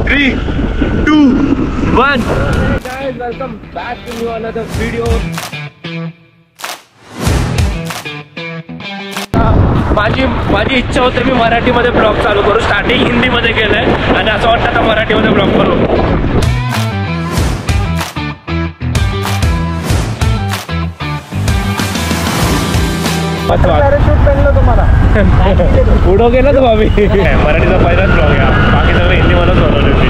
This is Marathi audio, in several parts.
3, 2, 1. Hey guys, welcome back to new another video. माझी इच्छा होते मी मराठीमध्ये ब्लॉग चालू करू. स्टार्टिंग हिंदीमध्ये केलंय आणि असं वाटतं आता मराठीमध्ये ब्लॉग करू. पॅराशूट पेनलं तुम्हाला पुढं गेलं तर भावी. मराठीचा पहिलाच ब्लॉग आहे, बाकी सगळं हिंदीमध्येच बनवलं मी.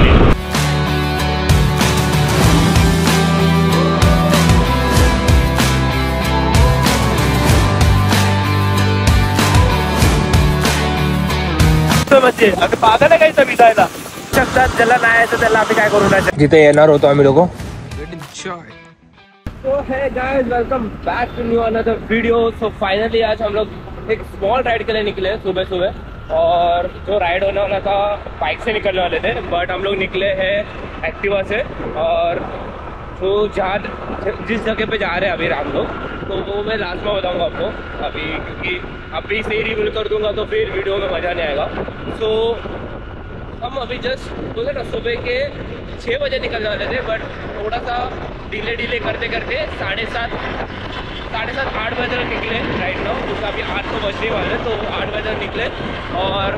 आता पागल आहे काही विजायला शकतात, ज्याला नाही यायचं त्याला आम्ही काय करू नाही. जिथे येणार होतो आम्ही लोक. तो है guys, welcome back to new another video. So finally आज हम लोग एक स्मॉल राइड के लिए निकले सुबह सुबह, और जो राइड होने वाला था बाइक से निकलने वाले थे, बट हम लोग निकले हैं एक्टिवा से. और तो जिस जगह पे जा रहे हैं अभी हम लोग, तो वो मैं लास्ट में बताऊंगा आपको अभी, क्योंकि अभी से ही रिव्यू कर दूंगा तो फिर वीडियो में मज़ा नहीं आएगा. सो हम अभी जस्ट बोले ना सुबह के 6 बजे निकलने वाले थे, बट थोड़ा सा डिले करते करते 7:30 8 बजे तक निकले राइट नाउ. क्योंकि अभी 8 तो बजने वाले, तो 8 बजे तक निकले. और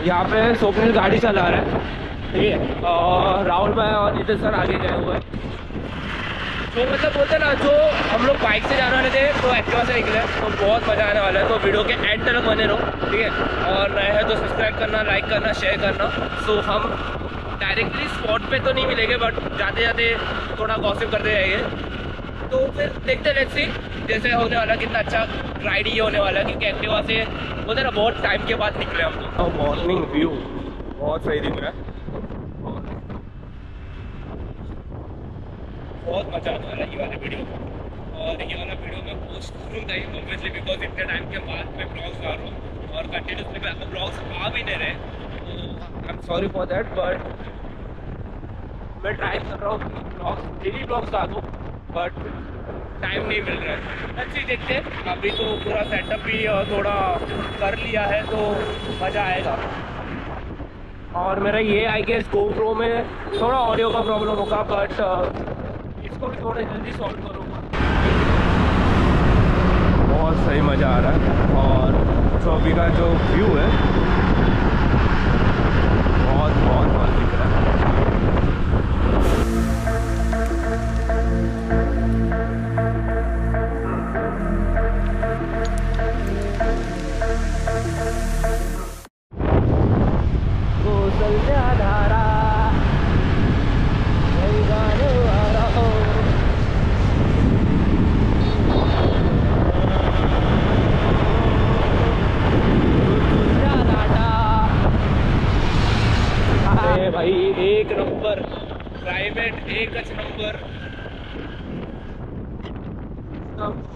यहाँ पे स्वप्निल गाड़ी चला रहा है, ठीक है, और राहुल भाई और नितिन सर आगे गए हुए हैं. तो मतलब बोलते ना, जो हम लोग बाइक से जाने वाले थे तो एक्टिवा से निकले, तो बहुत मज़ा आने वाला है. तो वीडियो के एंड तक बने रहो, ठीक है. और नए हैं तो सब्सक्राइब करना, लाइक करना, शेयर करना. सो हम डायरेक्टली स्पॉट पे तो नहीं मिलेंगे, बट जाते जाते थोड़ा गॉसिप करते जाएंगे. तो फिर देखते लेट्स सी जैसे होने वाला, कितना अच्छा राइड ही होने वाला है. क्योंकि एक्टिवा से बोलते ना बहुत टाइम के बाद निकले हम लोग. मॉर्निंग व्यू बहुत सही दिख रहा है, बहुत मजा आने वाला ये वाला वीडियो. और ये वाला वीडियो मैं पोस्ट करूँगा ही ऑब्वियसली, बिकॉज इतने टाइम के बाद मैं ब्लॉग्स ला रहा हूँ और कंटिन्यूसली मैं आपको ब्लॉग्स आ भी नहीं रहे. तो I am sorry for that, but मैं ट्राई कर रहा हूँ ब्लॉग्स, डेली ब्लॉग्स ला दूँ, बट टाइम नहीं मिल रहा है. अच्छी देखते हैं. अभी तो पूरा सेटअप भी थोड़ा कर लिया है, तो मज़ा आएगा. और मेरा ये आई गेस GoPro में थोड़ा ऑडियो का प्रॉब्लम होगा, बट इसको भी थोड़ा जल्दी सॉल्व करूँगा. बहुत सही मज़ा आ रहा है. और जो अभी का जो व्यू है बहुत बहुत बहुत दिख रहा है. भाई एक नंबर क्लाइमेट, एकच नंबर.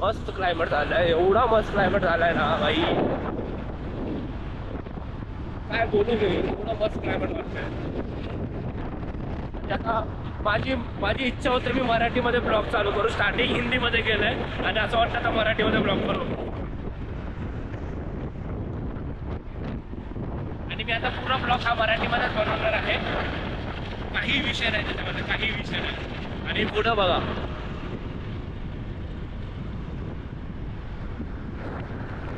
मस्त क्लायमेट झालं आहे, एवढा मस्त क्लायमेट झाला आहे ना भाई, काय बोलू मी. एवढा मस्त क्लायमेट वाटतंय. आता माझी इच्छा होते मी मराठीमध्ये ब्लॉग चालू करू. स्टार्टिंग हिंदीमध्ये केलंय आणि असं वाटतं आता मराठीमध्ये ब्लॉग करू. आणि मी आता पूरा ब्लॉग हा मराठीमध्येच बनवणार आहे. काही विषय नाही त्याच्यामध्ये, काही विषय नाही. आणि पुढं बघा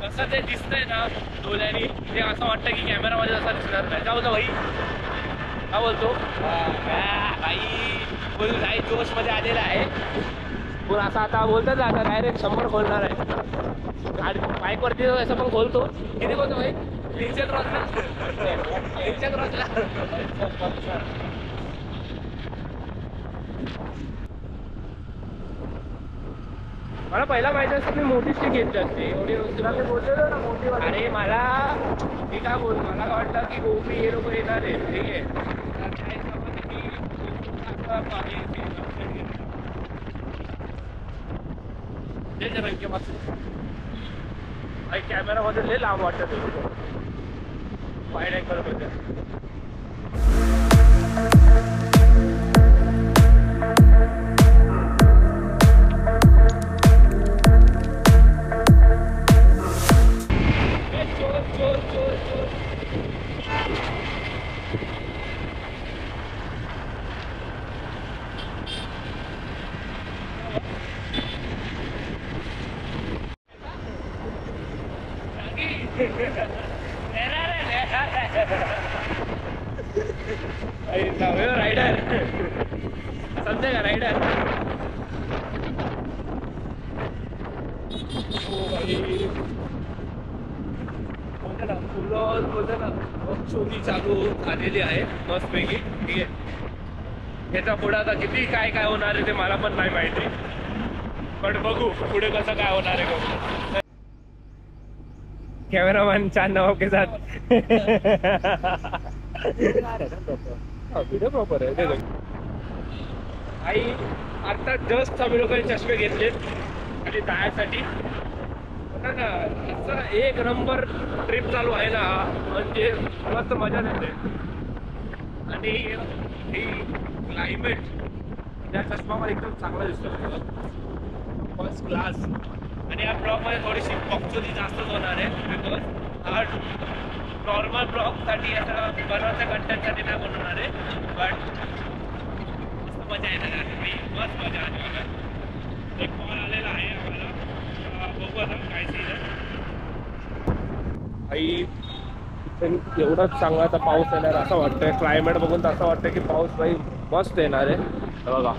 कसं ते दिसतंय ना डोळ्यांनी, ते असं वाटतं की कॅमेरामध्ये असं दिसणार नाही. जाऊ दे भाई, काय बोलतो भाई, बोल भाई जोशमध्ये आलेला आहे. पण असं आता बोलतात ना, आता डायरेक्ट 100 खोलणार आहे. गाडी बाईकवरती असं पण खोलतो. किती बोलतो भाई? 300 क्रॉसला. मला पहिला माहिती असतं मी मोठी स्टिक घेतली असते. एवढी बोललेलो ना मोठी. अरे मला मी काय बोलतो, मला वाटलं की गोपी हे लोक येणार आहे, ठीक आहे. कॅमेरामध्ये लय लांब वाटत वाईड अँगल मध्ये. राइडर समझेगा राइडर। शोधी चालू झालेली आहे मस्तपैकी। ठीक आहे, ह्याचा पुढे आता किती काय काय होणार आहे ते मला पण नाही माहिती, पण बघू पुढे कसं काय होणार आहे। कैमरामैन चांद नवाब के साथ वीडियो प्रॉपर आहे। आई आता जस्ट आम्ही लोकांनी चष्मे घेतलेत आणि जायसाठी ना, असं एक नंबर ट्रिप चालू आहे ना, म्हणजे मस्त मजा येते। आणि ही क्लायमेट त्या चष्मावर एकदम चांगला दिसतो, फर्स्ट क्लास। आणि या ब्लॉगमध्ये थोडीशी बकचोदी जास्तच होणार आहे, बिकॉज हा नॉर्मल ब्लॉगसाठी असं बनवायच्या कंटेंटसाठी नाही बनवणार आहे, बट मस्त मजा येणार आहे, मस्त मजा आहे। एक कॉल आलेला आहे आम्हाला, बघू आता काय सीन आहे। आई एवढाच चांगला आता पाऊस येणार असं वाटतंय, क्लायमेट बघून तर असं वाटतं की पाऊस भाई मस्त येणार आहे। बघा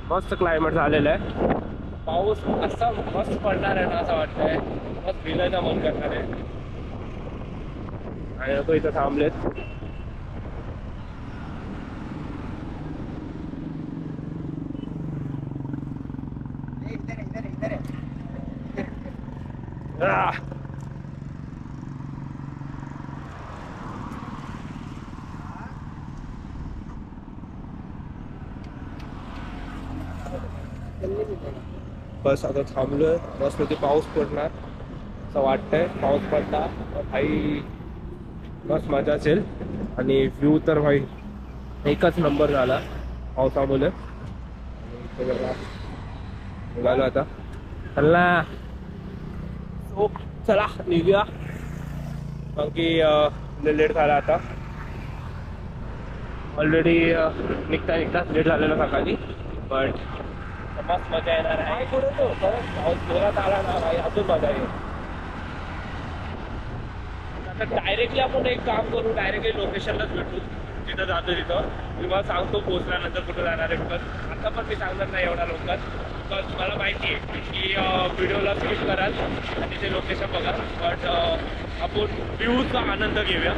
मस्त क्लायमेट झालेलं आहे, पाऊस असा मस्त पडणार आहे ना असं वाटतंय, मस्त भिजायचं मन करणार आहे। आणि लोक इथं थांबलेत। बस आता थांबलोय, मस्त की पाऊस पडणार असं वाटतंय, पाऊस पडला भाई मस्त मजा असेल। आणि व्ह्यू तर भाई एकच नंबर झाला पावसामुळे। निघालो आता, चला चला निघूया, कारण की लेट झाला आता ऑलरेडी। निघता लेट झालेलं सकाळी, बट मस्त मजा येणार आहे। पाऊस जोरात आला ना भाई अजून मजा येईल। आता डायरेक्टली आपण एक काम करू, डायरेक्टली लोकेशनलाच भेटू, जिथं जातो तिथं मी मला सांगतो पोहोचल्यानंतर कुठं जाणार आहे। बिकॉज आता पण मी सांगणार नाही एवढा लवकर, बिकॉज मला माहिती आहे की व्हिडिओला क्लिक कराल आणि ते लोकेशन बघा, बट आपण व्ह्यूचा आनंद घेऊया।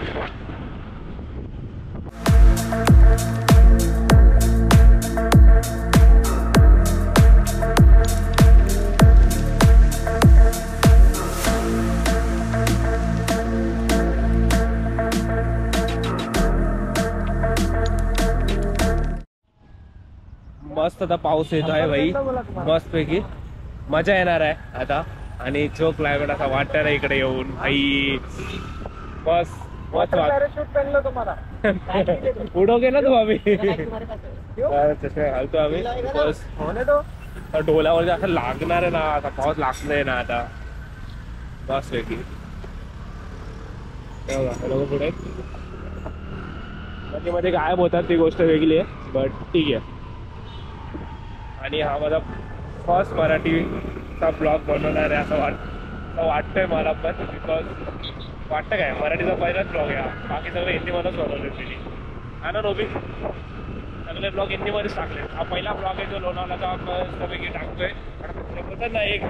मस्त आता पाऊस येतो आहे भाई, मस्त पैकी मजा येणार आहे आता। आणि जो क्लायमेट असा वाटतं ना इकडे येऊन भाई, बस मस्त उडोगे ना तू आम्ही चष्मे घालतो आम्ही, बस डोल्यावर असं लागणार आहे ना, आता पाऊस लागणार ना आता मस्त पैकी। पुढे मध्ये मध्ये गायब होतात ती गोष्ट वेगळी आहे, बट ठीक आहे। आणि हा माझा फर्स्ट मराठीचा ब्लॉग बनवणार आहे असं वाटतंय मला पण, बिकॉज वाटतं काय मराठीचा पहिलाच ब्लॉग आहे, बाकी सगळे हिंदीमध्येच बनवले मी। हा ना रोबी, सगळे ब्लॉग हिंदीमध्येच टाकले, हा पहिला ब्लॉग आहे जो लोणावळ्याचा मस्तपैकी टाकतोय। होतं ना एक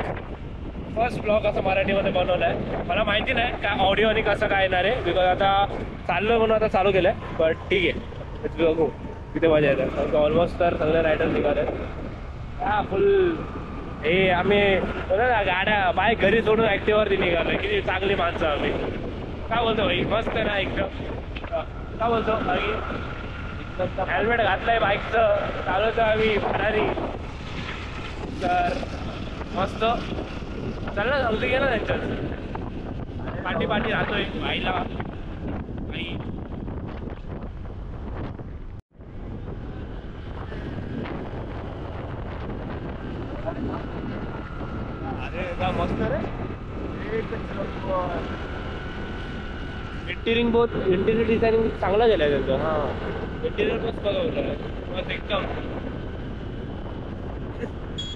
फर्स्ट ब्लॉग असं मराठीमध्ये बनवलं आहे, मला माहिती नाही काय ऑडिओ आणि कसं काय येणार आहे, बिकॉज आता चाललोय म्हणून आता चालू केलं आहे, बट ठीक आहे बघू किती मजा येते। कारण ऑलमोस्ट तर सगळे रायडर निघाले हा फुल। हे आम्ही ना गाड्या बाईक घरी सोडून ॲक्टिव्हवरती निघालोय, किती चांगली माणसं आम्ही। काय बोलतो भाई, मस्त आहे ना एकदम, काय बोलतो बाकी हेल्मेट घातलंय बाईकचं, चालवतो आम्ही फरारी, तर मस्त चल ना समजून घे ना त्यांच्यात पाठी पाठी राहतोय बाईला बाई। अरे का मस्त रे, इंटिरियर डिझायनिंग चांगला केलाय त्यांचं। हा इंटिरियर मस्त बघा मस्त एकदम।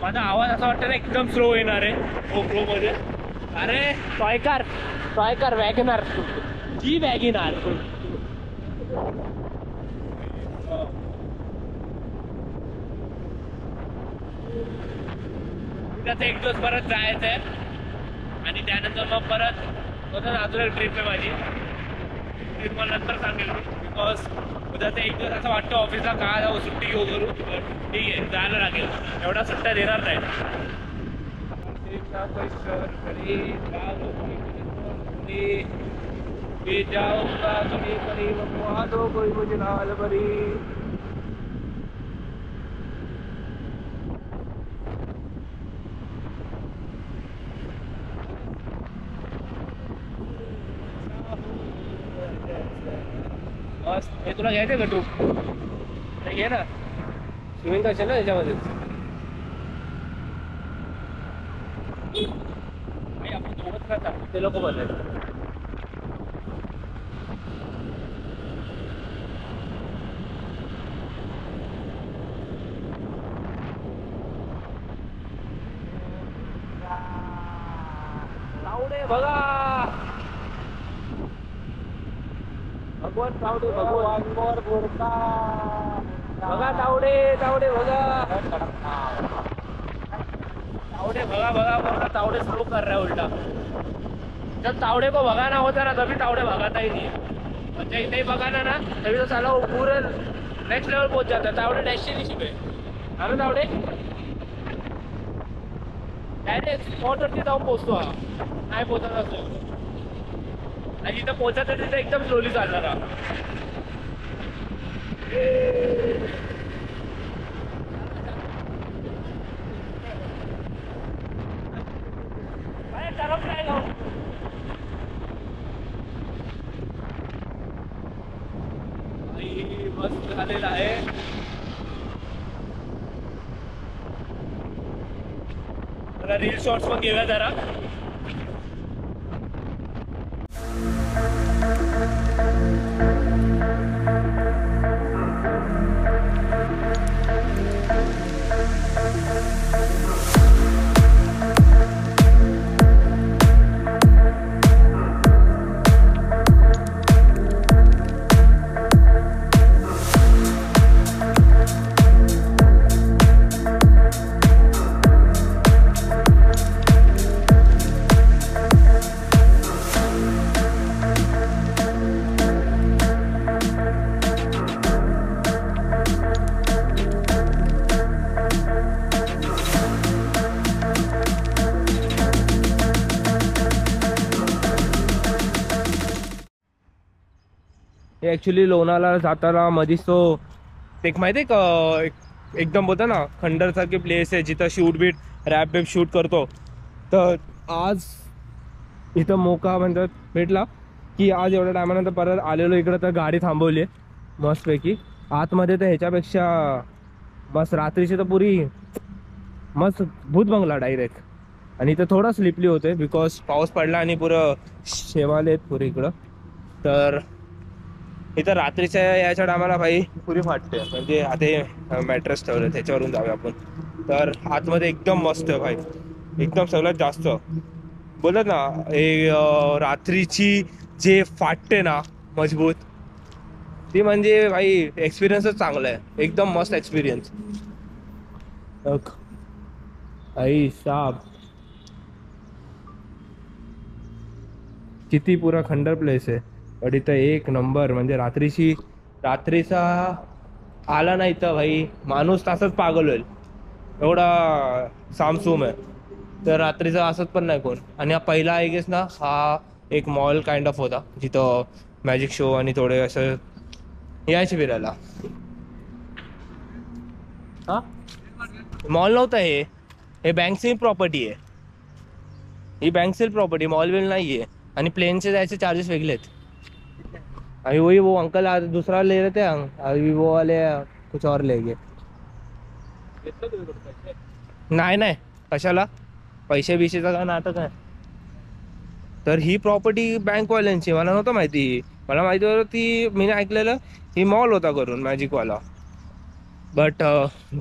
माझा आवाज असा वाटतं ना एकदम स्लो येणार आहे GoPro मध्ये, अरे टॉयकर वॅगनर जी वॅगनर त्याचं एक दिवस परत जायचं आहे आणि त्यानंतर मग परत अजून एक ट्रिप आहे माझी. ती तुम्हाला नंतर सांगेल बिकॉज उद्याचं एक दिवस असं वाटतं ऑफिसला का जाऊ सुट्टी घेऊ करू. ठीक आहे जायला लागेल एवढा सुट्ट्या देणार नाही. जाऊंगा कभी कभी मगवा दो कोई मुझे लाल भरी. बस हे तुला घ्यायचं का टूप घे ना. स्विमिंग करशील ना त्याच्यामध्ये. आपण दोघंच राहतात ते लोक बनले. तावडे बघा भगवान तावडे भगवान बघा तावडे तावडे बघा तावडे बघा बघा बघा तावडे स्लो कर रहा है उल्टा. जब तावडे को भगाना होता ना तभी तावडे भगाता ही नहीं. अच्छा इतना ही भगाना ना तभी तो साला वो पूरे नेक्स्ट लेवल पहुंच जाता है. तावडे डेस्टिनेशन पे है ना तावडे डायरेक्ट स्पॉटवरती जाऊन पोहोचतो. हा नाही पोहोचत असतो आणि जिथं पोहोचत तिथं एकदम स्लोली चालणार. मस्त झालेला आहे. जरा रील शॉर्ट्स पण घेऊया जरा. ॲक्च्युली लोणाला जाताना मधीच तो एक माहिती आहे का एकदम बोलता ना खंडरसारखी प्लेस आहे जिथं शूट बीट रॅप बीप शूट करतो. तर आज इथं मोका म्हणतात भेटला की आज एवढ्या टायमानंतर परत आलेलो इकडं. तर गाडी थांबवली आहे मस्तपैकी आतमध्ये. तर ह्याच्यापेक्षा मस्त रात्रीची तर पुरी मस्त भूत बंगला डायरेक्ट. आणि इथं थोडा स्लिपली होते बिकॉज पाऊस पडला आणि पुरं शेवाले आहेत पुरे इकडं. तर इथं रात्रीच्या याच्या टायमाला भाई पुरी फाटते. म्हणजे आता मॅट्रेस ठेवलं त्याच्यावरून जाऊया आपण. तर आतमध्ये एकदम मस्त आहे भाई एकदम सगळ्यात जास्त बोलत ना हे रात्रीची जे फाटते ना मजबूत ती म्हणजे भाई एक्सपिरियन्सच चांगला आहे. एकदम मस्त एक्सपिरियन्स. आई साब किती पुरा खंडर प्लेस आहे. पण इथं एक नंबर म्हणजे रात्रीचा आला नाही तर भाई माणूस तसंच पागल होईल एवढा सामसूम आहे. तर रात्रीचा असत पण नाही कोण. आणि हा पहिला आय गेस ना हा एक मॉल काइंड ऑफ होता जिथं मॅजिक शो आणि थोडे असं यायचे फिरायला. हा मॉल नव्हता हे बँक सेल प्रॉपर्टी आहे. ही बँक सेल प्रॉपर्टी मॉल विल नाही आहे. आणि प्लेनचे जायचे चार्जेस वेगळे आहेत. अभी वही वो अंकल आज दूसरा ले रहे थे. अभी वो वाले कुछ और ले गए. नाही कशाला पैसे बिशेचा का नाटक आहे. तर ही प्रॉपर्टी बँकवाल्यांची मला नव्हतं माहिती. मला माहिती होतं ती मी ऐकलेलं ही मॉल होता करून मॅजिकवाला. बट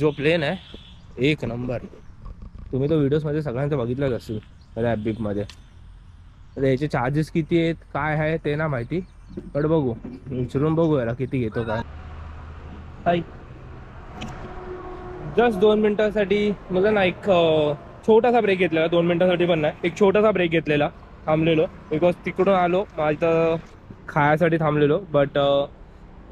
जो प्लेन आहे एक नंबर. तुम्ही तो व्हिडिओजमध्ये सगळ्यांचं बघितलंच असेल रॅप बीपमध्ये. तर याचे चार्जेस किती आहेत काय आहे ते ना माहिती, पण बघू विचारून बघू याला किती घेतो काय. हाय, जस्ट 2 मिनिटासाठी मला ना एक छोटासा ब्रेक घेतलेला, 2 मिनिटासाठी पण नाही, एक छोटासा ब्रेक घेतलेला, थांबलेलो बिकॉज तिकडून आलो माझं खायासाठी थांबलेलो, बट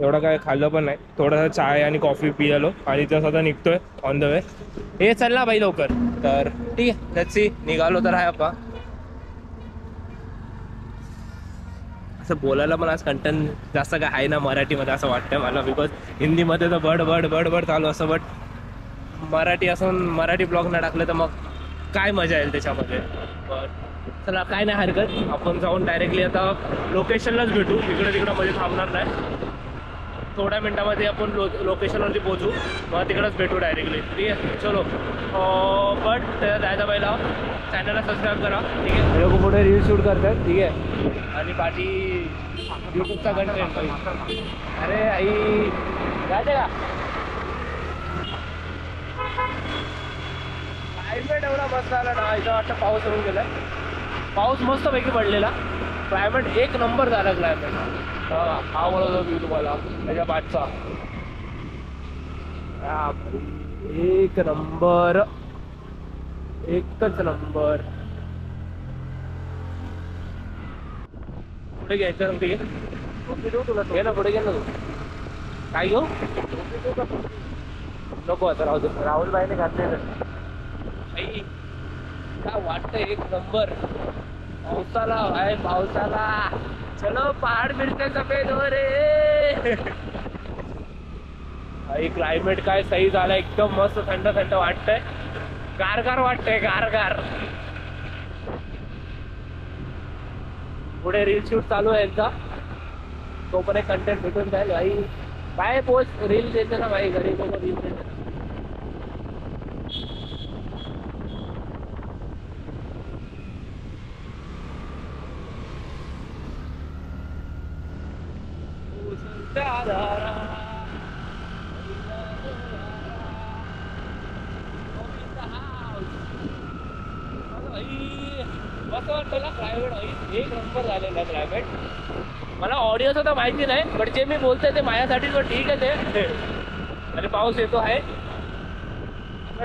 एवढं काय खाल्लं पण नाही, थोडासा चाय आणि कॉफी पियालो आणि तसं आता निघतोय ऑन द वे. हे चल ना बाई लवकर. तर ठीक आहे, लेट्स सी, निघालो तर आहे आपण. असं बोलायला पण आज कंटेंट जास्त काय आहे ना मराठीमध्ये असं वाटतंय मला, बिकॉज हिंदीमध्ये तर बड बड बड बड चालू असं, बट मराठी असून मराठी ब्लॉग नाही टाकलं तर मग काय मजा येईल त्याच्यामध्ये. बट चला काय नाही हरकत, आपण जाऊन डायरेक्टली आता लोकेशनलाच भेटू, इकडे तिकडं मध्ये थांबणार नाही. थोड्या मिनटामध्ये आपण लोकेशनवरती पोहोचू, मग तिकडंच भेटू डायरेक्टली. ठीक आहे, चलो. बट जायचा पहिला चॅनलला सबस्क्राईब करा. ठीक आहे, लोक पुढे रील शूट करतात. ठीक आहे, आणि बाकी यूट्यूबचा कंटेंट. अरे आई जायचं का? क्लायमेट एवढा मस्त आला ना, इथं वाटतं पाऊस येऊन गेलाय. पाऊस मस्तपैकी पडलेला, क्लायमेट एक नंबर झाला क्लायमेट. हा बोलतो मी तुम्हाला त्याच्या पाठचा एक नंबर, एकच नंबर. पुढे घ्यायचं ठीक आहे, तुला घे ना, पुढे घे ना तू. काय घेऊ नको आता, राहू दे. राहुलबाईने घातलेलं काय वाटतं एक नंबर. पावसाला आहे, पावसाला. चलो पहाड मिळते सफेद हो रे. क्लायमेट काय सही झाला, एकदम मस्त थंड थंड वाटतंय, गारगार वाटतंय, गारगार. पुढे रील शूट चालू आहे यांचा, तो पण एक कंटेंट भेटून जाईल भाई. काय पोस्ट रील देते ना भाई, घरी लोक रील देते. मस्त वाटतं ना क्लायमेट, एक नंबर झालेला क्लायमेट. मला ऑडिओचं तर माहिती नाही, पण जे मी बोलतोय ते माझ्यासाठी तर ठीक आहे ते. आणि पाऊस येतो आहे,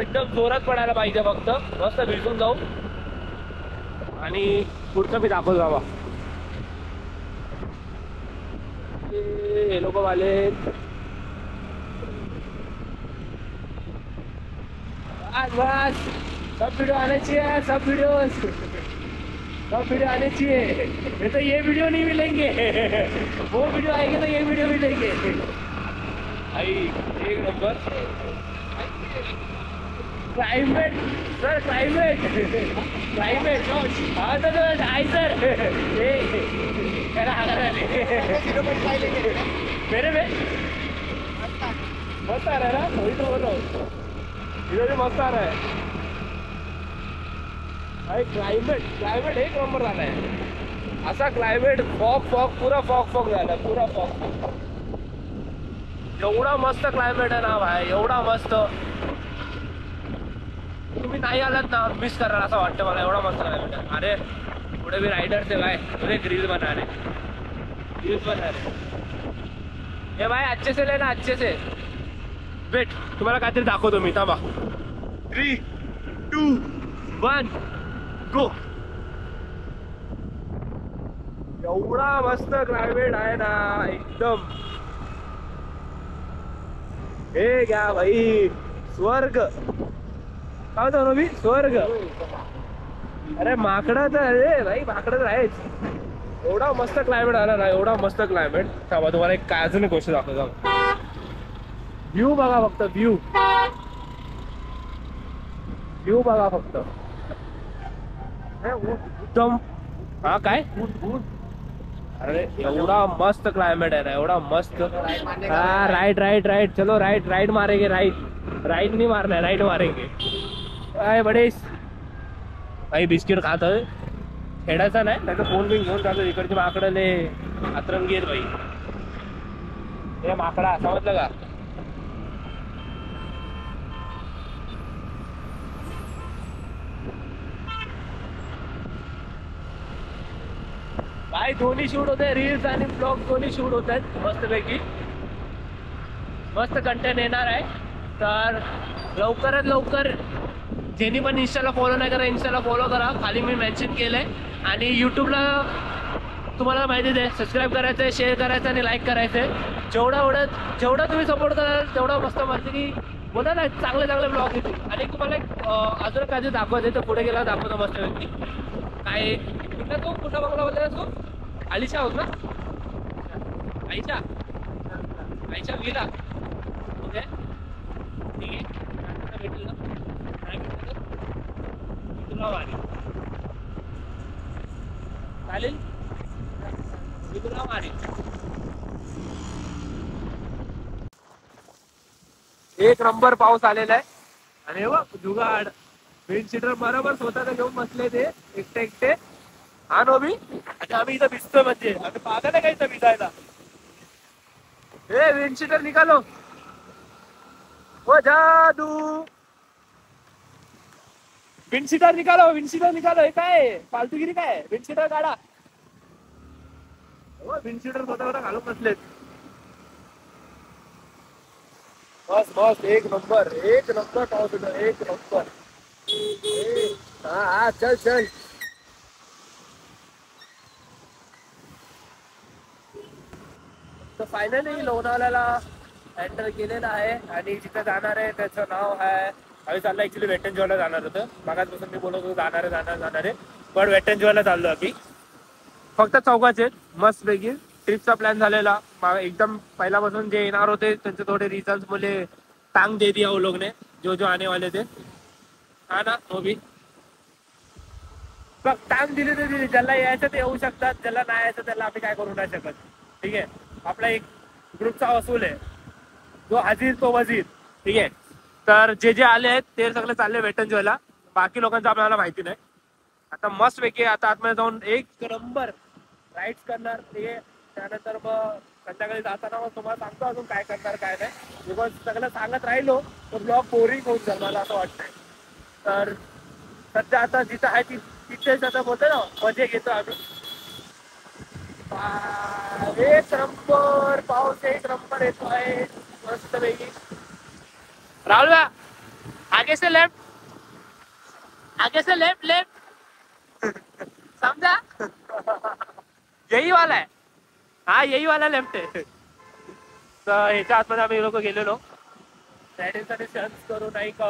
एकदम जोरात पडायला पाहिजे, फक्त मस्त भिजून जाऊ आणि पुढचं मी दाखवतो बाबा. हे लोक आले, बस सब वीडियो आने चाहिए, सब वीडियो आने चाहिए. नहीं तो ये वीडियो नहीं मिलेंगे, वो वीडियो आएंगे तो ये वीडियो मिलेंगे. भाई एक number climate sir, climate climate. हाँ तो आई सर, मेरे में मस्त आ रहा है ना, वही तो बोल रहा हूँ, इधर भी मस्त आ रहा है भाई. क्लायमेट एक नंबर झाला आहे. असा क्लायमेट फॉग पुरा फॉग झाला, पुरा फॉग. एवढा मस्त क्लायमेट आहे ना भाई, एवढा मस्त. तुम्ही नाही आलात ना, मिस कराल असं वाटतं मला, एवढा मस्त क्लायमेट आहे. अरे पुढे भी राइडर्स है भाई, मुझे रील बना रहे. ये भाई अच्छे से लेना, अच्छे से. वेट, तुम्हाला काहीतरी दाखवतो मी, थांबा. 3, 2, 1 गो. एवढा मस्त क्लायमेट आहे ना एकदम. हे घ्या भाई, स्वर्ग. काय होतं मी, स्वर्ग. अरे माकडं तर, अरे भाई माकडं तर आहेच. एवढा मस्त क्लायमेट आला ना, एवढा मस्त क्लायमेट. थांबा तुम्हाला एक काय अजून गोष्ट दाखवतो. व्ह्यू बघा फक्त, व्ह्यू बघा फक्त एकदम. हा काय, अरे एवढा मस्त क्लायमेट आहे ना, एवढा मस्त. हा राइट चलो, राइट मारेंगे, राइट नहीं मारना है, राइट मारेंगे. काय बडे काही बिस्किट खात आहे, खेळायचा नाही, त्याचा फोन बिन घेऊन जातो. इकडचे माकडले आतरंगी आहेत भाई, हे माकडा समजलं का. भाई दोन्ही शूट होते, रील्स आणि ब्लॉग दोन्ही शूट होत आहेत मस्तपैकी. मस्त कंटेंट येणार आहे. तर लवकरात लवकर ज्यांनी पण इंस्टाला फॉलो नाही करा, इंस्टाला फॉलो करा. खाली मी मेन्शन केलंय. आणि यूट्यूबला तुम्हाला माहितीच आहे, सबस्क्राईब करायचं आहे, शेअर करायचं आणि लाईक करायचं आहे. जेवढा तुम्ही सपोर्ट कराल तेवढा मस्त मस्त की बोला ना, चांगले चांगले ब्लॉग येतील. आणि तुम्हाला एक अजून काहीतरी दाखवायचं तर पुढे गेला दाखवतो मस्त व्यक्ती काय कुठला तो कुठला बंगला बोलला तो आलीशा होत ना, आईशा आईशा विला. ओके ठीक आहे, भेटेल ना, नाही भेटलं तर तुला मारेल. चालेल, मी तुला मारेल. एक नंबर पाऊस आलेला आहे. आणि हे बघ जुगाड विंड शीटर बरोबर स्वतःला घेऊन बसले ते एकटे एकटे. हा नोबी, आणि आम्ही इथं भिजतोय म्हणजे आम्ही पाहता नाही का इथं भिजायला. हे विंड शीटर निकालो ओ जादू, विंड शीटर निकालो, विंड शीटर निकालो. हे काय फालतूगिरी काय, विंड शीटर काढा. विंड शीटर स्वतः घालून बसलेत. बस बस एक नंबर पाऊस होता, एक नंबर. हा चल चल. तर फायनली लोणावळ्याला एंटर केलेला आहे. आणि जिथे जाणार आहे त्याचं नाव आहे, आम्ही चाललो ऍक्च्युली वेट एन्जॉयला जाणार होतं. मागासपासून मी बोलत होतो जाणार आहे, पण वेट एन्जॉयला चाललो आम्ही. फक्त चौघाचे मस्त पैकी ट्रिपचा प्लॅन झालेला. एकदम पहिल्यापासून जे येणार होते त्यांचे थोडे रिझल्ट मुले टांग दे दिया वो लोग ने, जो आने वाले थे. हा ना वो भी बघ, टांग दिली तर दिली. ज्याला यायचं ते येऊ शकतात, ज्याला नाही यायचं त्याला आम्ही काय करू नाही शकत. ठीक आहे, आपला एक ग्रुपचा असूल आहे, जो हजीर तो वजीर. ठीक आहे, तर जे जे आले आहेत ते सगळे चालले वेट एन्जॉयला. बाकी लोकांचं आपल्याला माहिती नाही. आता मस्त पैकी आता आतमध्ये जाऊन एक नंबर राईड्स करणार. ठीक आहे, त्यानंतर मग संध्याकाळी जाताना मग तुम्हाला सांगतो अजून काय करणार काय नाही. बिकॉज सगळं सांगत राहिलो तर ब्लॉग बोरिंग होऊन जाईल मला असं वाटतंय. तर सध्या आता जिथं आहे तिथेच आता बोलतो ना, मजे घेतो आम्ही. एक नंबर पाऊस, एक नंबर येतो आहे मस्त पैकी. राहुल आगे से लेफ्ट, आगे से लेफ्ट लेफ्ट समझा. यही वाला है, हा यही वाला लेफ्ट आहे. तर ह्याच्या आतमध्ये आम्ही लोक गेलेलो साठी सर्च करून एक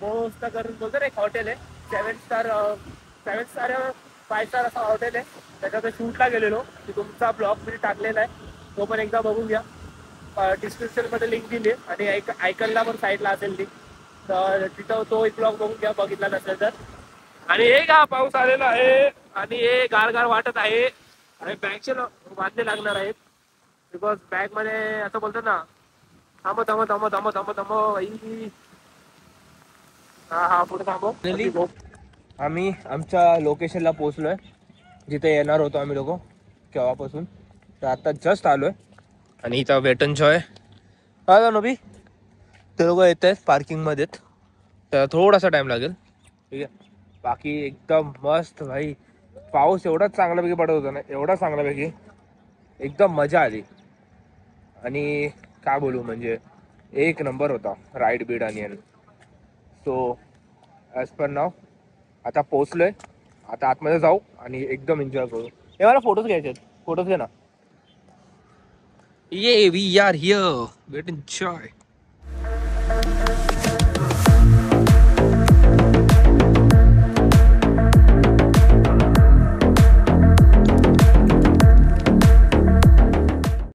मोस्ट करून बोलतो ना, एक हॉटेल आहे 7 स्टार 5 स्टार असा हॉटेल आहे. त्याच्यात शूटला गेलेलो. की तुमचा ब्लॉग मी टाकलेला आहे, तो पण एकदा बघून घ्या. डिस्क्रिप्शन मध्ये लिंक दिली आहे आणि आयकनला पण साईडला असेल लिंक. तर तिथं तो एक ब्लॉग बघून घ्या बघितला नसेल तर. आणि हे का पाऊस आलेला आहे आणि हे गारगार वाटत आहे. आणि बॅगचे वाजले लागणार आहेत. बिकॉज बॅग मध्ये असं बोलतो ना, थांबो थांबो थांबो थांबो थांबो थांबो बाई. हा पुढे थांबो. आम्ही आमच्या लोकेशनला पोहोचलोय जिथे येणार होतो आम्ही लोक केव्हापासून. तर आता जस्ट आलोय आणि इथं वेट एन्जॉय आला नोबी. ते लोक येत आहेत पार्किंग मध्ये, तर थोडासा टाइम लागेल. ठीक आहे, बाकी एकदम मस्त भाई. पाऊस एवढाच चांगल्यापैकी पडत होता ना, एवढा चांगल्यापैकी एकदम मजा आली. आणि काय बोलू म्हणजे एक नंबर होता राईड बीड. आणि सो ॲज पर नाव आता पोचलोय. आता आतमध्ये जाऊ आणि एकदम एन्जॉय करू. हे मला फोटोज घ्यायचे आहेत, फोटोज घे ना. ये we are here wait enjoy.